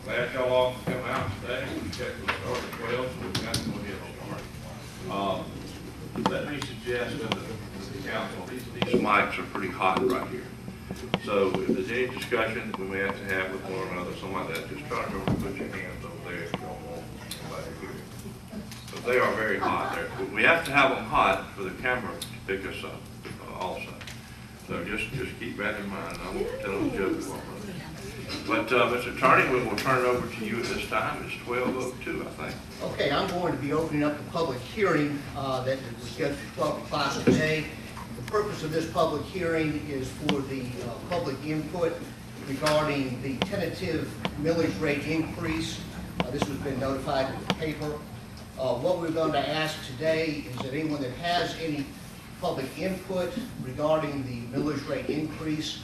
Glad y'all all can come out today. We scheduled to start at 12, so we've got to go ahead and start. Let me suggest to the council, these mics are pretty hot right here. So if there's any discussion we may have to have with one another, something like that, just try to remember to put your hands over there if you don't want anybody here. But they are very hot there. We have to have them hot for the camera to pick us up also. So just keep that in mind. I won't tell them jokes. But Mr. Attorney, we will turn it over to you at this time. It's 12:02, I think. Okay, I'm going to be opening up the public hearing that was scheduled for 12 o'clock today. The purpose of this public hearing is for the public input regarding the tentative millage rate increase. This has been notified in the paper. What we're going to ask today is that anyone that has any public input regarding the millage rate increase,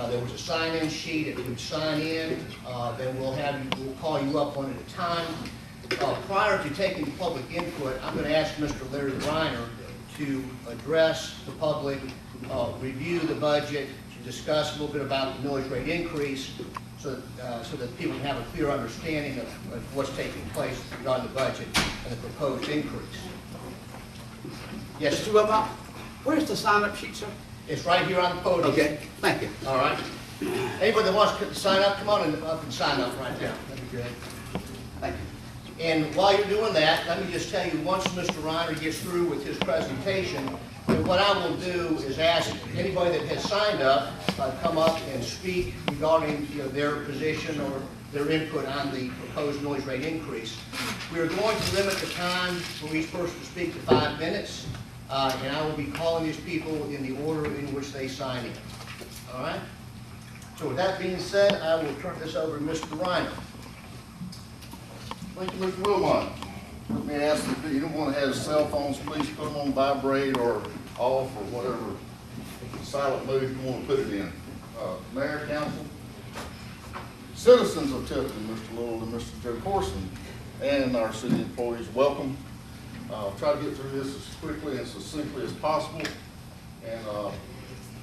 there was a sign-in sheet. If you sign in, then we'll call you up one at a time. Prior to taking public input, I'm going to ask Mr. Larry Reiner to address the public, review the budget, to discuss a little bit about the millage rate increase, so that people can have a clear understanding of what's taking place regarding the budget and the proposed increase. Yes, Mr. Wilmot, where's the sign-up sheet, sir? it's right here on the podium. Okay, thank you. All right. Anybody that wants to sign up, come on up and sign up right now. That'd be good. Thank you. And while you're doing that, let me just tell you, once Mr. Reiner gets through with his presentation, then what I will do is ask anybody that has signed up, come up and speak regarding their position or their input on the proposed millage rate increase. We are going to limit the time for each person to speak to 5 minutes, and I will be calling these people in the order in which they sign in. All right? So with that being said, I will turn this over to Mr. Reiner. Thank you, Mr. Wilmot. Let me ask if you don't want to have cell phones, please put them on vibrate or off or whatever silent mode you want to put it in. Mayor, council, citizens of Tifton, Mr. Little and Mr. Joe Corson, and our city employees, welcome. Try to get through this as quickly and succinctly as possible. And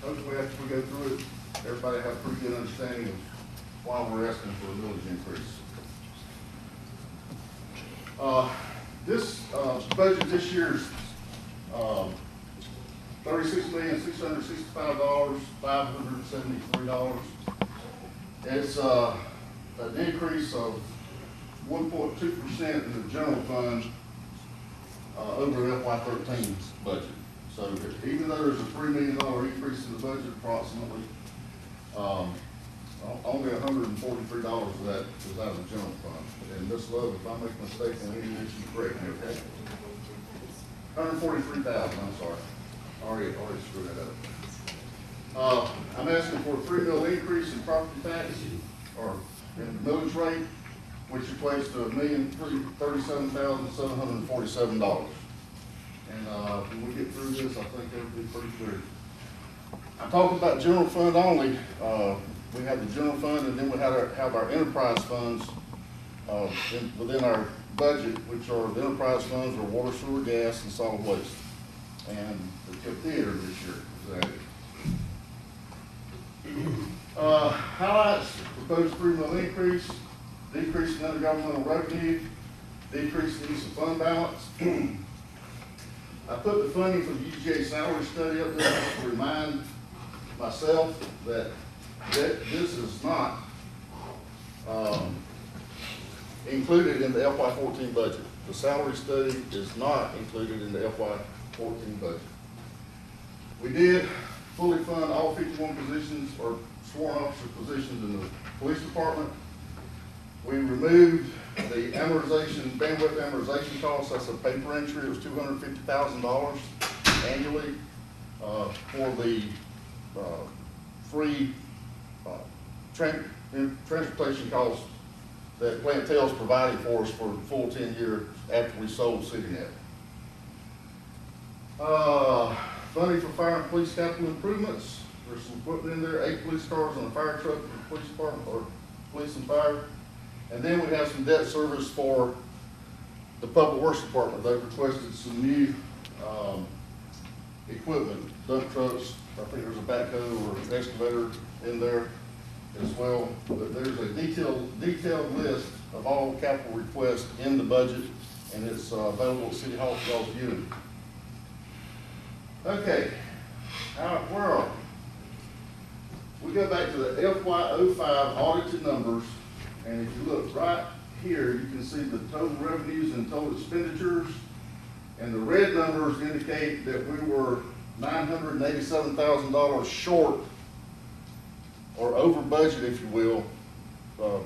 hopefully after we go through it, everybody have a pretty good understanding of why we're asking for a millage increase. This budget this year is $36,665,573. It's an increase of 1.2% in the general fund over the FY2013 budget. So even though there's a $3 million increase in the budget approximately, only $143 of that is out of the general fund. And Ms. Love, if I make a mistake on any of this, you correct me, okay? 143,000, I'm sorry. Already screwed that up. I'm asking for a $3 million increase in property tax, or in the millage rate, which equates to $1,037,747. And when we get through this, I think it'll be pretty clear. I'm talking about general fund only. We have the general fund, and then we have our enterprise funds within our budget, which are the enterprise funds are water, sewer, gas, and solid waste. And the theater this year is added. Highlights: proposed $3 million increase, decrease in intergovernmental revenue, decrease in use of fund balance. I put the funding for the UGA salary study up there to remind myself that this is not included in the FY2014 budget. The salary study is not included in the FY2014 budget. We did fully fund all 51 positions or sworn officer positions in the police department. We removed the bandwidth amortization costs. That's a paper entry. It was $250,000 annually for the free transportation costs that Plantel's provided for us for the full 10 years after we sold CityNet. Funding for fire and police capital improvements. There's some equipment in there, 8 police cars and a fire truck for the police department, or police and fire. And then we have some debt service for the public works department. They've requested some new equipment, dump trucks. I think there's a backhoe or excavator in there. as well. But there's a detailed list of all capital requests in the budget, and it's available at City Hall for y'all's viewing. Okay, where are we? We go back to the FY05 audited numbers, and if you look right here, you can see the total revenues and total expenditures, and the red numbers indicate that we were $987,000 short, or over budget, if you will,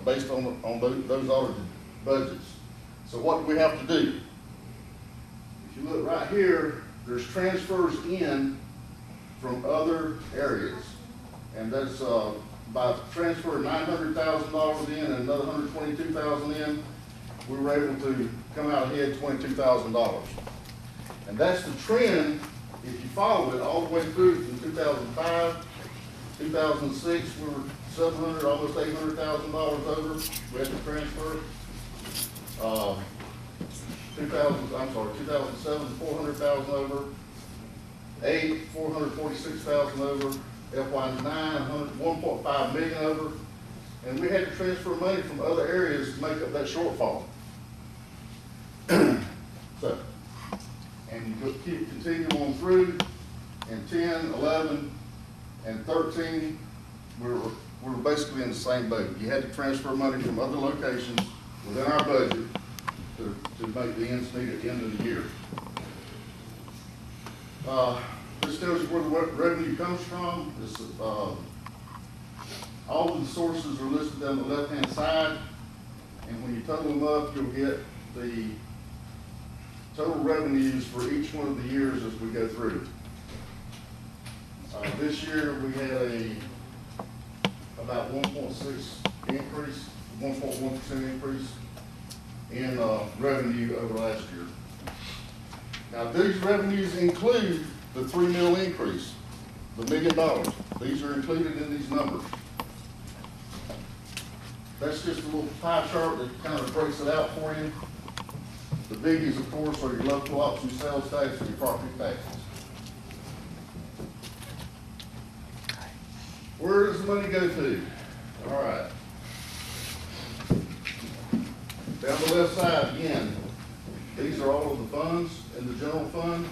based on those audited budgets. So what do we have to do? If you look right here, there's transfers in from other areas. And that's by transferring $900,000 in and another $122,000 in, we were able to come out ahead $22,000. And that's the trend, if you follow it all the way through from 2005, 2006, we were $700,000, almost $800,000 over. We had to transfer. 2007, 400,000 over. 8, 446,000 over. FY9, 1.5 million over. And we had to transfer money from other areas to make up that shortfall. So, and you continue on through in 10, 11, and 13, we were basically in the same boat. You had to transfer money from other locations within our budget to make the ends meet at the end of the year. This tells you where the revenue comes from. This, all of the sources are listed on the left-hand side, and when you total them up, you'll get the total revenues for each one of the years as we go through. This year we had about 1.6 increase, 1.1% increase in revenue over last year. Now these revenues include the $3 million increase, the $1 million. These are included in these numbers. That's just a little pie chart that kind of breaks it out for you. The biggies, of course, are your local option sales tax and your property taxes. Where does the money go to? All right. Down the left side, again, these are all of the funds in the general fund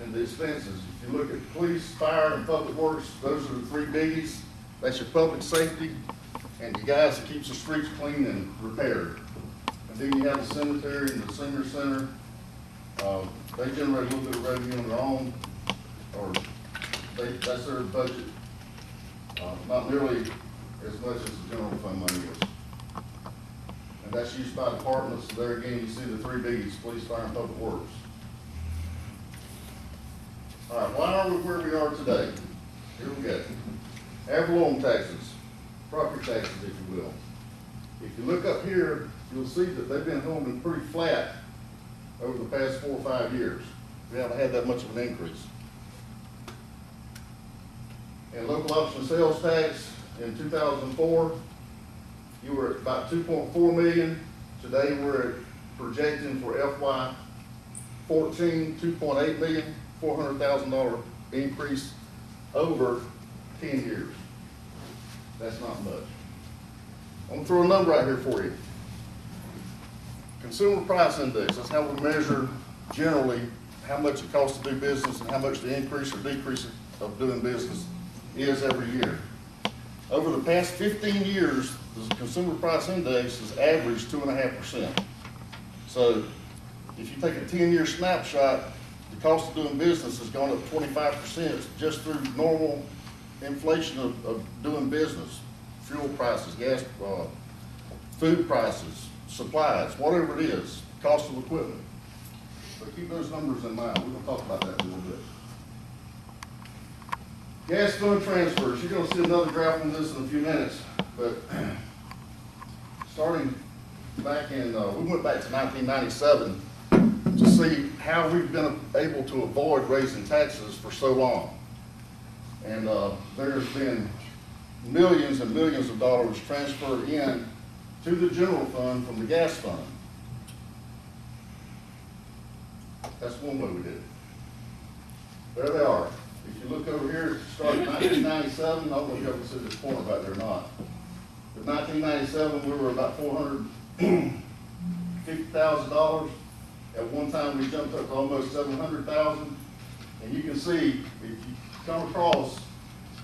and the expenses. If you look at police, fire, and public works, those are the three biggies. That's your public safety and you guys that keeps the streets clean and repaired. And then you have the cemetery and the senior center. They generate a little bit of revenue on their own, or that's their budget. Not nearly as much as the general fund money is. And that's used by departments. So there again, you see the three biggies, police, fire, and public works. All right, why are we where we are today? Here we go. Ad valorem taxes, property taxes, if you will. If you look up here, you'll see that they've been holding pretty flat over the past 4 or 5 years. We haven't had that much of an increase. And local option sales tax in 2004, you were at about 2.4 million. Today we're projecting for FY2014, 2.8 million, $400,000 increase over 10 years. That's not much. I'm gonna throw a number out here for you. Consumer price index, that's how we measure generally how much it costs to do business and how much the increase or decrease of doing business is every year. Over the past 15 years, the consumer price index has averaged 2.5%. So if you take a 10-year snapshot, the cost of doing business has gone up 25% just through normal inflation of doing business. Fuel prices, gas, food prices, supplies, whatever it is, cost of equipment. But keep those numbers in mind. We're going to talk about that in a little bit. Gas fund transfers. You're going to see another graph on this in a few minutes. But starting back in, we went back to 1997 to see how we've been able to avoid raising taxes for so long. And there's been millions and millions of dollars transferred in to the general fund from the gas fund. That's one way we did it. There they are. If you look over here, it started in 1997, I don't know if you ever see this corner back there or not. In 1997, we were about $450,000. At one time, we jumped up to almost 700,000. And you can see, if you come across,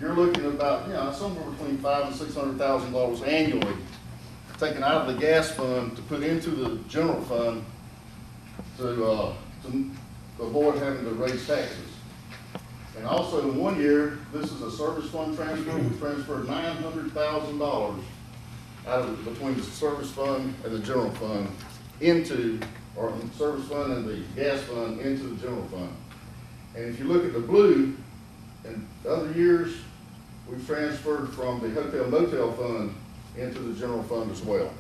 you're looking at about, somewhere between $500,000 and $600,000 annually, taken out of the gas fund to put into the general fund to avoid having to raise taxes. And also in one year, this is a service fund transfer. We transferred $900,000 between the service fund and the general fund or the service fund and the gas fund into the general fund. And if you look at the blue, in other years, we've transferred from the hotel motel fund into the general fund as well.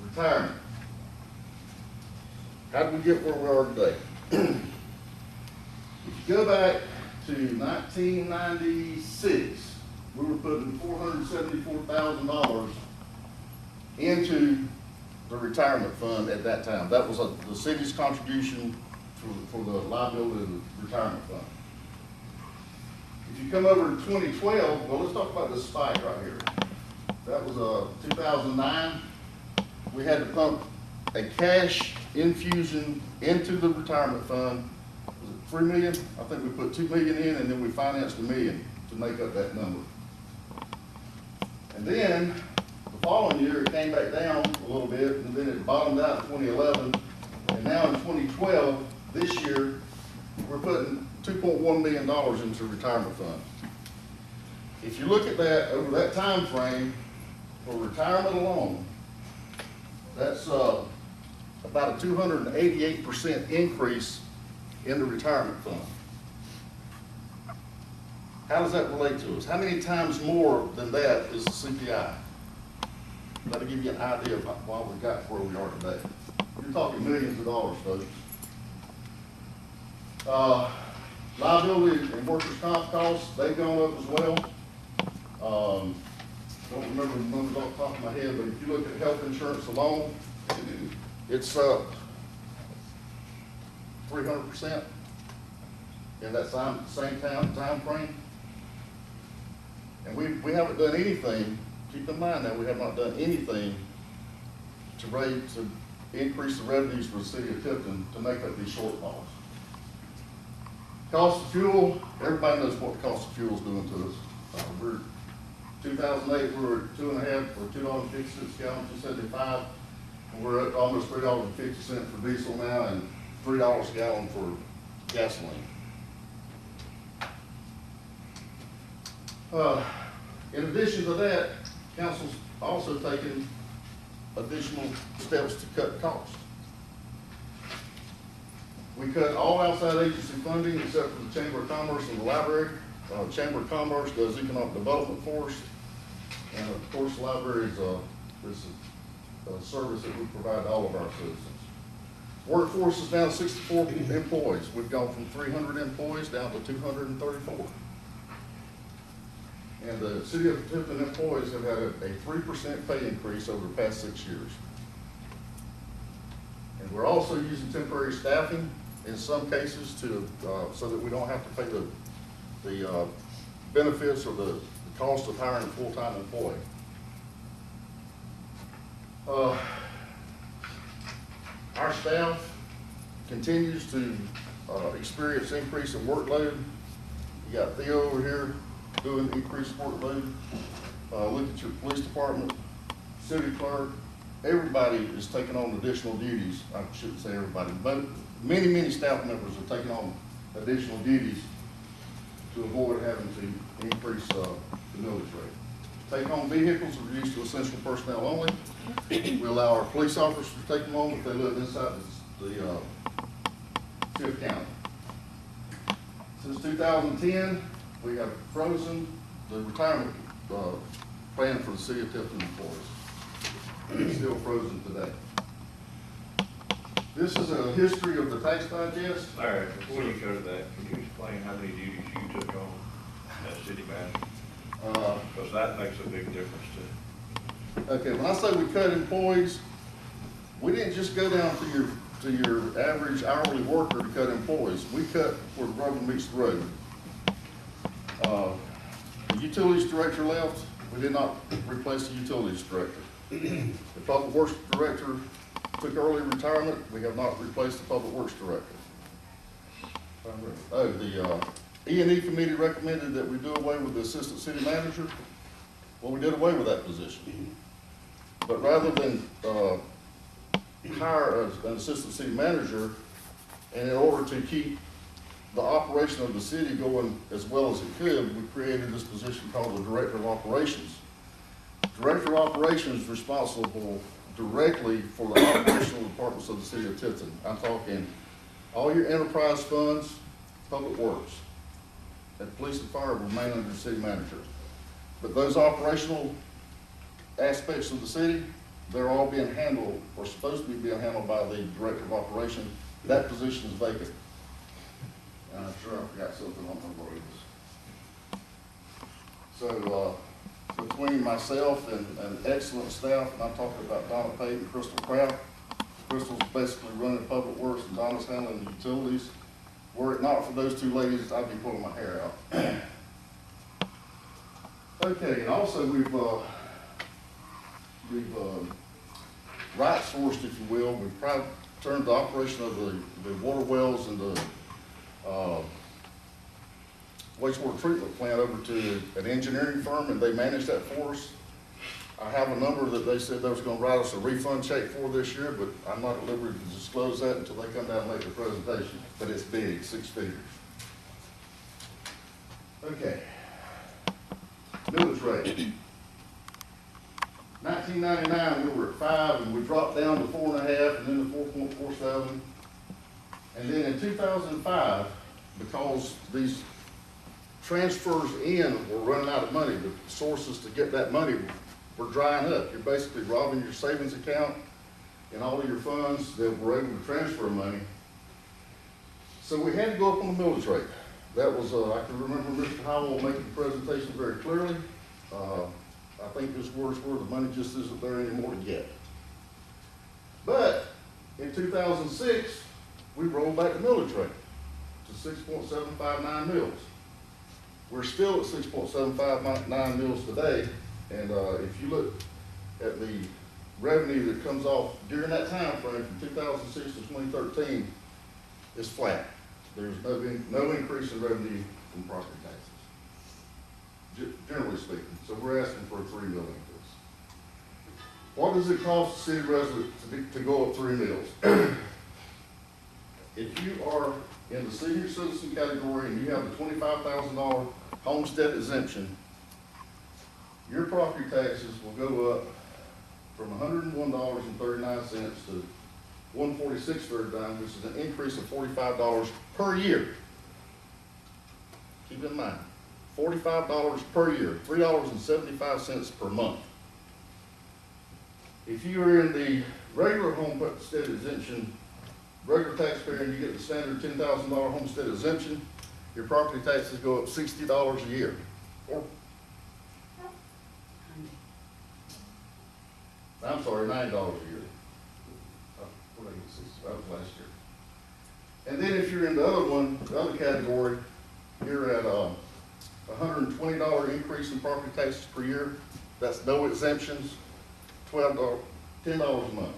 Retirement. How did we get where we are today? If you go back to 1996, we were putting $474,000 into the retirement fund at that time. That was the city's contribution for the liability of the retirement fund. If you come over to 2012, well, let's talk about this spike right here. That was 2009. We had to pump a cash infusion into the retirement fund. Was it $3 million? I think we put $2 million in, and then we financed $1 million to make up that number. And then the following year, it came back down a little bit, and then it bottomed out in 2011. And now in 2012, this year, we're putting $2.1 million into the retirement fund. If you look at that over that time frame, for retirement alone, that's about a 288% increase in the retirement fund. How does that relate to us? How many times more than that is the CPI? That'll give you an idea of why we got where we are today. You're talking millions of dollars, folks. Liability and workers' comp costs, they've gone up as well. Don't remember the numbers off the top of my head, but if you look at health insurance alone, it's up 300% in that same time frame. And we haven't done anything, keep in mind that we have not done anything to increase the revenues for the city of Tifton to make up these shortfalls. Cost of fuel, everybody knows what the cost of fuel is doing to us. 2008, we were at $2.50 or $2.50 a gallon, $2.75, and we're at almost $3.50 for diesel now and $3 a gallon for gasoline. In addition to that, council's also taken additional steps to cut costs. We cut all outside agency funding except for the Chamber of Commerce and the library. Chamber of Commerce does economic development for us, and of course the library is a service that we provide to all of our citizens. Workforce is down to 64 employees. We've gone from 300 employees down to 234. And the city of Tifton employees have had a 3% pay increase over the past 6 years. And we're also using temporary staffing in some cases so that we don't have to pay the benefits or the cost of hiring a full-time employee. Our staff continues to experience increase in workload. You got Theo over here doing increased workload. Look at your police department, city clerk. Everybody is taking on additional duties. I shouldn't say everybody, but many staff members are taking on additional duties to avoid having to increase the millage rate. Take-home vehicles are reduced to essential personnel only. We allow our police officers to take them on if they live inside the Fifth County. Since 2010, we have frozen the retirement plan for the city of Tifton employees. It's still frozen today. This is a history of the tax digest. Larry, before you go to that, can you explain how many duties you took on as city manager? Because that makes a big difference too. Okay, when I say we cut employees, we didn't just go down to your to your average hourly worker to cut employees. We cut where the rubber meets the road. The utilities director left, we did not replace the utilities director. The public works director took early retirement, we have not replaced the public works director. Oh, the E&E committee recommended that we do away with the assistant city manager. Well, we did away with that position. But rather than hire an assistant city manager, and in order to keep the operation of the city going as well as it could, we created this position called the Director of Operations. Director of Operations is responsible directly for the operational departments of the city of Tifton. I'm talking all your enterprise funds, public works, and police and fire will remain under the city manager. But those operational aspects of the city, they're all being handled, or supposed to be being handled by the Director of Operations. That position is vacant. And I'm sure I forgot something on my words. So, between myself and an excellent staff, and I'm talking about Donna Pate and Crystal Kraft. Crystal's basically running public works and Donna's handling the utilities. Were it not for those two ladies, I'd be pulling my hair out. Okay, and also we've rights sourced, if you will. We've turned the operation of the water wells and the wastewater treatment plant over to an engineering firm, and they manage that for us. I have a number that they said they was gonna write us a refund check for this year, but I'm not at liberty to disclose that until they come down and make the presentation. But it's big, 6 figures. Okay. Millage rate. 1999, we were at 5, and we dropped down to 4.5, and then to 4.47. And then in 2005, because these transfers in were running out of money, the sources to get that money were drying up. You're basically robbing your savings account and all of your funds that were able to transfer money. So we had to go up on the millage rate. That was, I can remember Mr. Howell making the presentation very clearly. I think his words were, the money just isn't there anymore to get. But in 2006, we rolled back the millage rate to 6.759 mils. We're still at 6.759 mils today, and if you look at the revenue that comes off during that time frame from 2006 to 2013, it's flat. There's no increase in revenue from property taxes, generally speaking. So we're asking for a 3 mil increase. What does it cost the city resident to go up 3 mils? If you are in the senior citizen category and you have the $25,000 homestead exemption, your property taxes will go up from $101.39 to $146.39, which is an increase of $45 per year. Keep in mind, $45 per year, $3.75 per month. If you are in the regular homestead exemption, regular taxpayer, and you get the standard $10,000 homestead exemption, your property taxes go up $60 a year. I'm sorry, $9 a year. What did I get, 60? That was last year. And then if you're in the other one, the other category, you're at $120 increase in property taxes per year. That's no exemptions, $10 a month.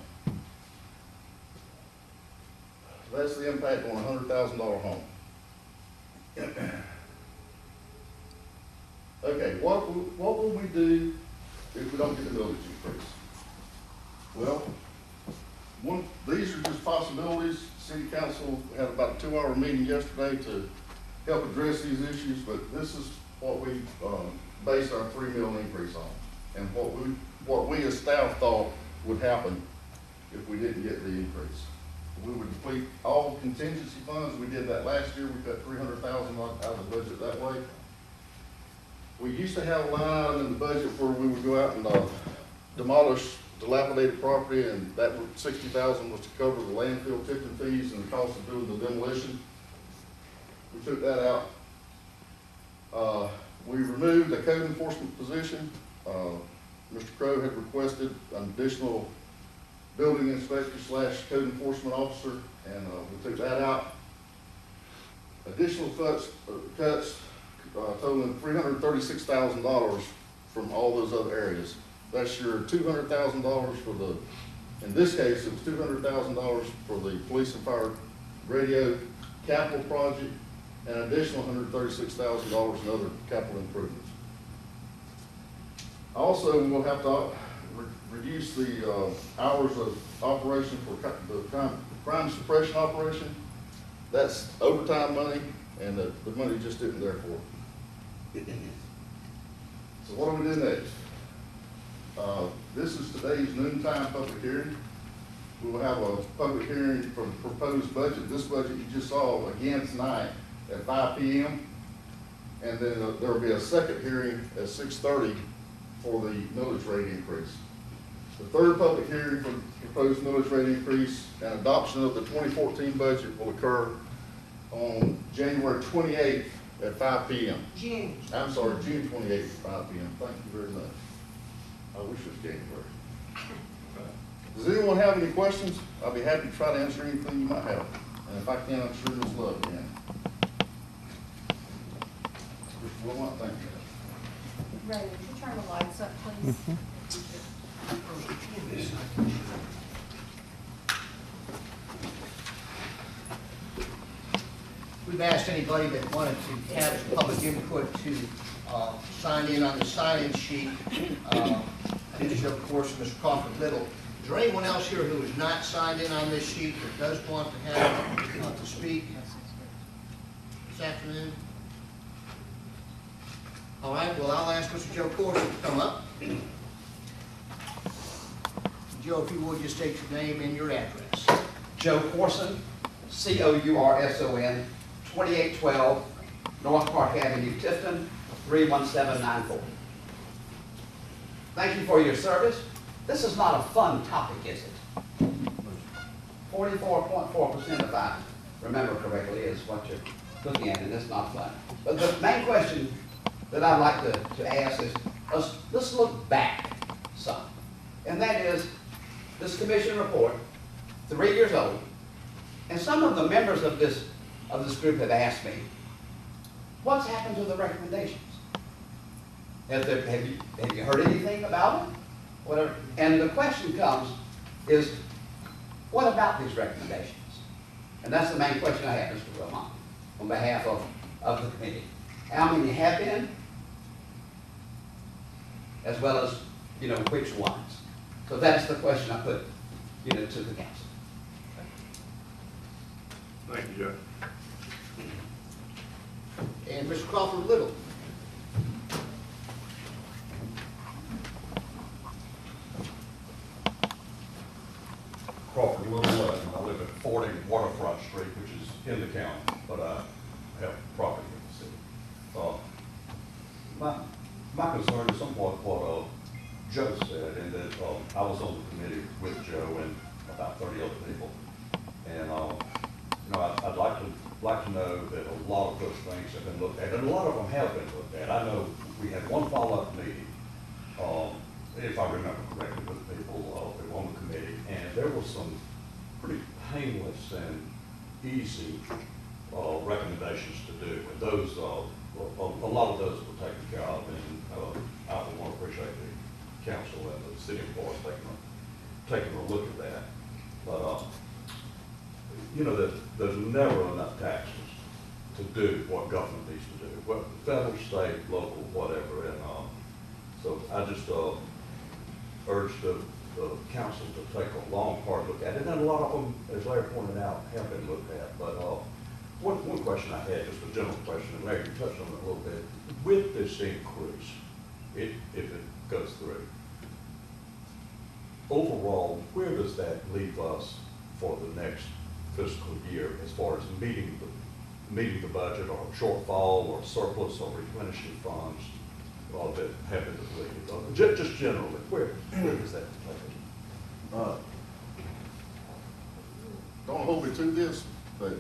That's the impact on a $100,000 home. Okay, what will we do if we don't get the millage increase? Well, these are just possibilities. City Council had about a 2-hour meeting yesterday to help address these issues, but this is what we based our 3 mil increase on, and what we as staff thought would happen if we didn't get the increase. We would deplete all contingency funds. We did that last year. We cut $300,000 out of the budget that way. We used to have a line item in the budget where we would go out and demolish dilapidated property, and that $60,000 was to cover the landfill tipping fees and the cost of doing the demolition. We took that out. We removed the code enforcement position. Mr. Crowe had requested an additional building inspector / code enforcement officer, and we took that out. Additional cuts totaling $336,000 from all those other areas. That's your $200,000 for the, in this case, it was $200,000 for the police and fire radio capital project, and an additional $136,000 in other capital improvements. Also, we'll have to reduce the hours of operation for the crime suppression operation. That's overtime money, and the money just isn't there for it. So what do we do next? This is today's noontime public hearing. We will have a public hearing for the proposed budget. This budget you just saw again tonight at 5 p.m. And then there will be a second hearing at 6:30 for the millage rate increase. The third public hearing for the proposed millage rate increase and adoption of the 2014 budget will occur on January 28th at 5 p.m. June 28th at 5 p.m. Thank you very much. I wish it was January. Does anyone have any questions? I'll be happy to try to answer anything you might have. And if I can, I'm sure Ms. Love can. Mr. Wilmot, thank you. Ray, would you turn the lights up, please? We've asked anybody that wanted to have public input to sign in on the sign-in sheet. I think it's, of course, Mr. Crawford Little. Is there anyone else here who is not signed in on this sheet that does want to have to speak this afternoon? All right, well, I'll ask Mr. Joe Corson to come up. Joe, if you would, just state your name and your address. Joe Corson, C-O-U-R-S-O-N, 2812 North Park Avenue, Tifton, 31794. Thank you for your service. This is not a fun topic, is it? 44.4%, if I remember correctly, is what you're looking at, and it's not fun. But the main question that I'd like to ask is, let's look back some. And that is, this commission report, 3 years old, and some of the members of this group have asked me, what's happened to the recommendations? Have you heard anything about it? Whatever. And the question comes is, what about these recommendations? And that's the main question I have, Mr. Wilmot, on behalf of the committee. How many have been, as well as, which ones? So that's the question I put, to the council. Thank you, Joe. And Mr. Crawford Little. Crawford Little, I live at 40 Waterfront Street, which is in the county, but I have property in the city. My concern is somewhat what Joe said, in that I was on the committee with Joe and about 30 other people, and I'd like to know that a lot of those things have been looked at, and a lot of them have been looked at. I know we had one follow-up meeting, if I remember correctly, with people that were on the committee, and there was some pretty painless and easy recommendations to do, and those, a lot of those were taken care of, and I want to appreciate the council and the city employees taking a look at that. But there's never enough taxes to do what government needs to do, what federal, state, local, whatever, and so I just urge the council to take a long, hard look at it, and a lot of them, as Larry pointed out, have been looked at. But one question I had, just a general question, and Larry, you touched on it a little bit. With this increase, if it goes through, overall, where does that leave us for the next fiscal year as far as meeting the budget, or shortfall, or surplus, or replenishing funds that have been depleted? Just generally, where does that take us? Don't hold me to this, but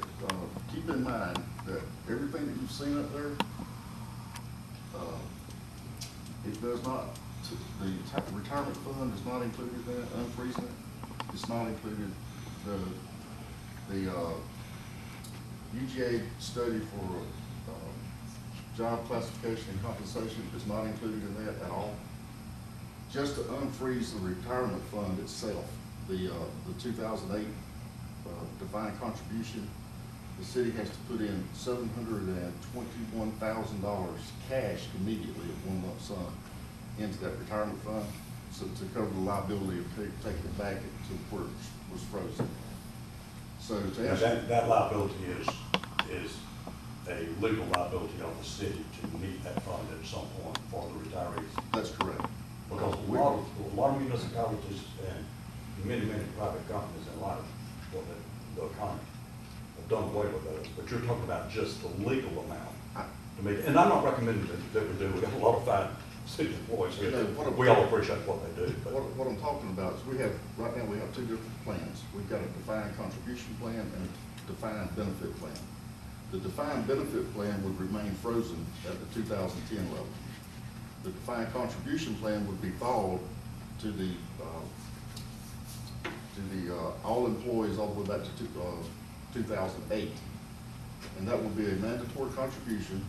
keep in mind that everything that you've seen up there, it does not, the retirement fund is not included in that, unfreezing it. it's not included. The UGA study for job classification and compensation is not included in that at all. Just to unfreeze the retirement fund itself, the 2008 defined contribution, the city has to put in $721,000 cash immediately at one lump sum into that retirement fund, so to cover the liability of taking it back to where it was frozen. So to Now, answer, that liability is a legal liability of the city to meet that fund at some point for the retirees. that's correct. Because a lot of municipalities and many private companies in life, well, the economy, have done away with those. But you're talking about just the legal amount to meet, and I'm not recommending that we do. We got a lot of fine city employees here. We all appreciate what they do. But What I'm talking about is right now we have two different plans. We've got a defined contribution plan and a defined benefit plan. The defined benefit plan would remain frozen at the 2010 level. The defined contribution plan would be followed to the all employees all the way back to 2008. And that would be a mandatory contribution,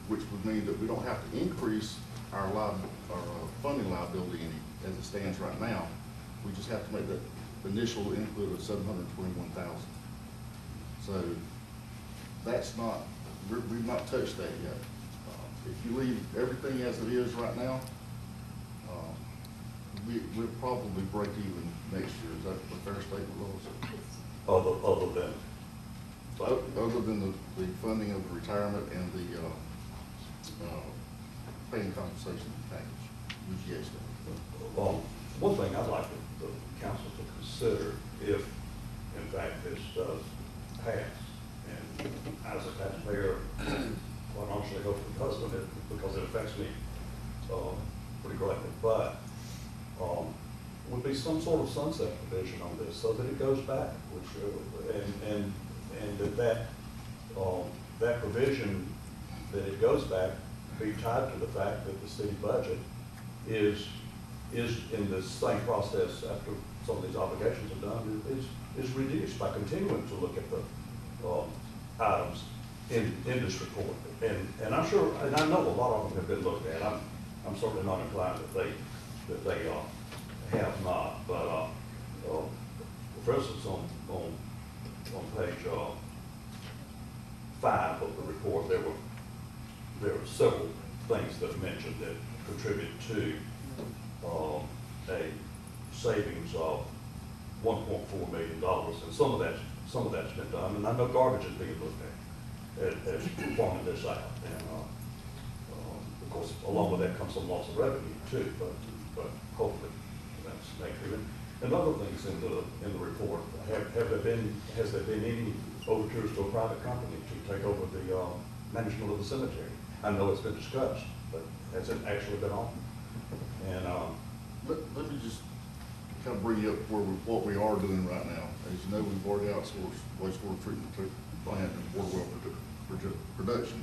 which would mean that we don't have to increase our funding liability any as it stands right now. We just have to make that initial input of $721,000. So that's not, we've not touched that yet. If you leave everything as it is right now, we'll probably break even next year. Is that a fair statement, Lois? Other than the funding of the retirement and the paying compensation package, UGA stuff. well, one thing I'd like the council to consider, if in fact this does pass, and as a taxpayer, quite honestly hope it does, because it affects me pretty greatly, but would be some sort of sunset provision on this so that it goes back, which and that provision that it goes back be tied to the fact that the city budget is in the same process after some of these obligations are done is reduced by continuing to look at the items in this report. And I'm sure, and I know a lot of them have been looked at. I'm certainly not inclined that they have not. But for instance, on page 5 of the report, there were several things that mentioned that contribute to a savings of $1.4 million, and some of that's been done, and I know garbage is being looked at as forming this out, and of course, along with that comes some loss of revenue too, but hopefully that's negative. And other things in the report, has there been any overtures to a private company to take over the management of the cemetery? I know it's been discussed, but has it actually been on? And let me just kind of bring you up what we are doing right now. As you know, we've already outsourced wastewater treatment plant and water well production.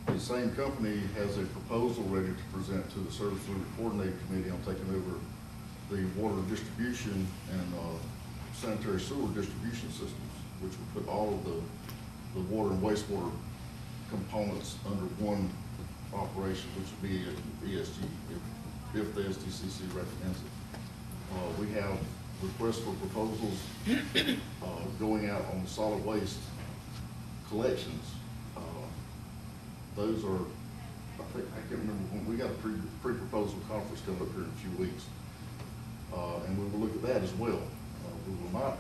The same company has a proposal ready to present to the Service Delivery Coordinating Committee on taking over the water distribution and sanitary sewer distribution systems, which would put all of the water and wastewater components under one operation, which would be an ESG, if the SDCC recommends it. We have requests for proposals going out on solid waste collections. Those are, I can't remember when, we got a pre-proposal conference coming up here in a few weeks. And we will look at that as well. We will not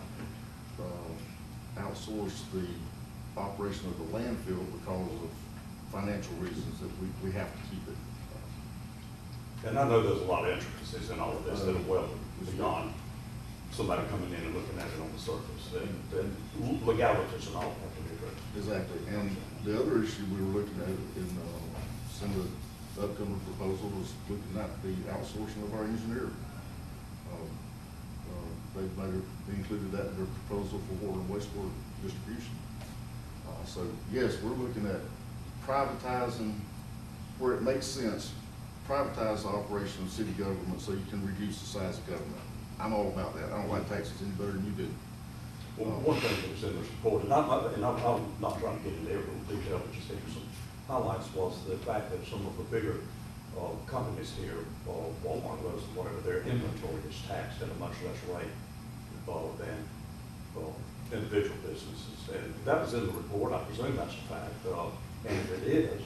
outsource the operation of the landfill because of financial reasons that we have to keep it. I know there's a lot of intricacies in all of this that are well beyond somebody coming in and looking at it on the surface. And legalities and all have to be addressed. Exactly. And the other issue we were looking at in some of the upcoming proposal was looking at the outsourcing of our engineer. They might have included that in their proposal for water and wastewater distribution. So yes, we're looking at privatizing where it makes sense. Privatize the operation of city government so you can reduce the size of government. I'm all about that. I don't like taxes any better than you do. Well, one thing that was in this report, and I'm not trying to get into every little detail, but just think of some highlights, was the fact that some of the bigger companies here, Walmart, Lowe's, whatever, their inventory is taxed at a much less rate than individual businesses. And that was in the report. I presume that's a fact. And if it is,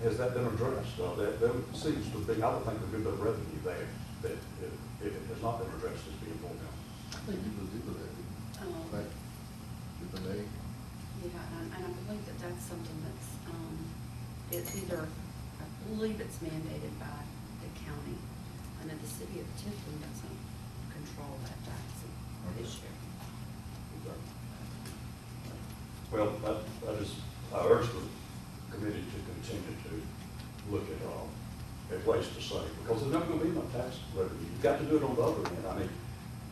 has that been addressed? There seems to be, I would think, a good bit of revenue there that if it has not been addressed, is being pulled down. I think you was into that, like, with the day. Yeah, and I believe that that's something that's, it's either, I believe it's mandated by the county. I know the city of Tifton doesn't control that tax issue. Well, I urge the committee to continue to look at ways to save, because there's not going to be enough tax revenue. You've got to do it on the other end. I mean,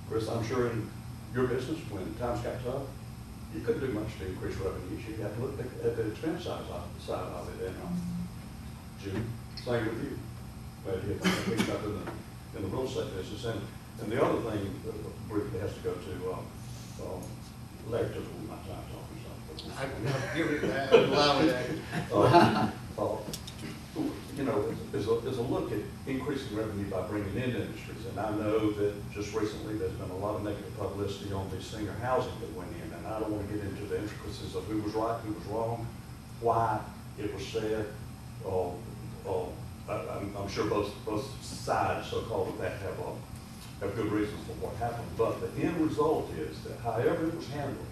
Chris, I'm sure in your business, when times got tough, you couldn't do much to increase revenues. You have to look at the expense side of it. And Jim, same with you. But you have to pick up in the real estate business. And the other thing briefly has to go to Larry took all my time talking something. I give it that, allow that. You know, is a look at increasing revenue by bringing in industries. And I know that just recently there's been a lot of negative publicity on the senior housing that went in. And I don't want to get into the intricacies of who was right, who was wrong, why it was said. I'm sure both sides, so-called, of that have good reasons for what happened. But the end result is that however it was handled,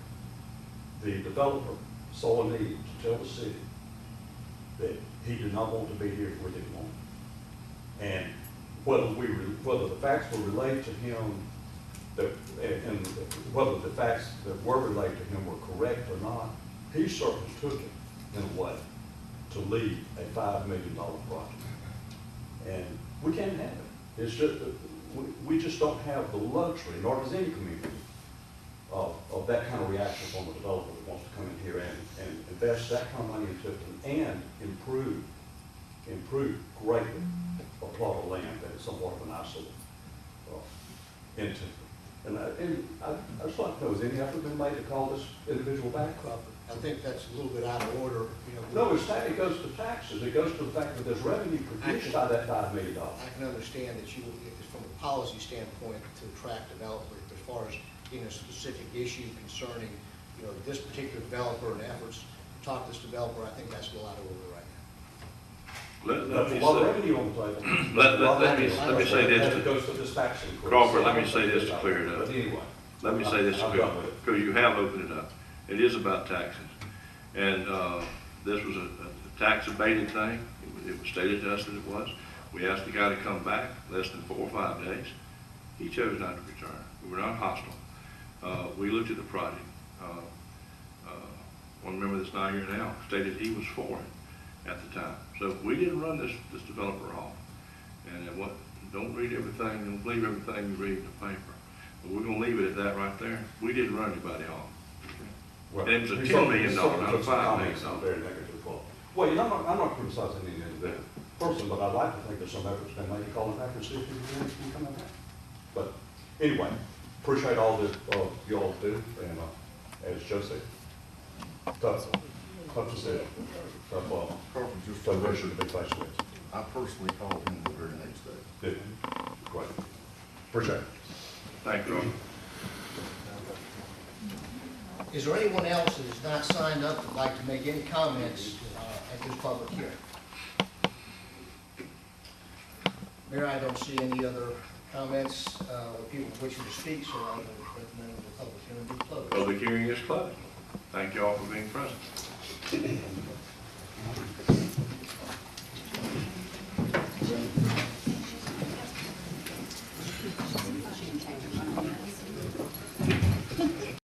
the developer saw a need to tell the city that he did not want to be here if we didn't want him. And whether the facts were relayed to him, and whether the facts that were relayed to him were correct or not, he certainly took it in a way to lead a $5 million project. And we can't have it. It's just, we just don't have the luxury, nor does any community, of that kind of reaction from a developer that wants to come in here and invest that kind of money into it and improve greatly a plot of land that is somewhat of an eyesore into. And I just like to know, has any effort been made to call this individual back? I think that's a little bit out of order, you know. No, it goes to taxes. It goes to the fact that there's revenue produced by that $5 million. I can understand that you, from a policy standpoint, to attract developers, but as far as, you know, specific issue concerning, you know, this particular developer and efforts to talk to this developer, I think that's a little out of order right now. Let me say this to, goes to this tax increase. Crawford, let me say this to clear it up. But anyway, Let me say this, because you have opened it up. It is about taxes. And this was a tax abated thing. It was stated to us that it was. We asked the guy to come back less than 4 or 5 days. He chose not to return. We were not hostile. We looked at the project. One member that's not here now stated he was for it at the time. So we didn't run this developer off. And don't read everything, don't believe everything you read in the paper. But we're going to leave it at that right there. We didn't run anybody off. well, And it was a $10 million, not a $5 million. Very negative. Well, you know, I'm not criticizing any individual person, but I'd like to think there's some efforts been made to call it back and see if you can come back. But anyway, appreciate all that you all do, and as Joe said, tough decision. Carpenter, just for So the we should record, be faced with. I personally called him the very next day. Did great. Appreciate it. Thank you. Is there anyone else that has not signed up that'd like to make any comments at this public hearing? Mayor, I don't see any other comments or people wishing to speak, so I would recommend the public hearing be closed. Public hearing is closed. Thank you all for being present.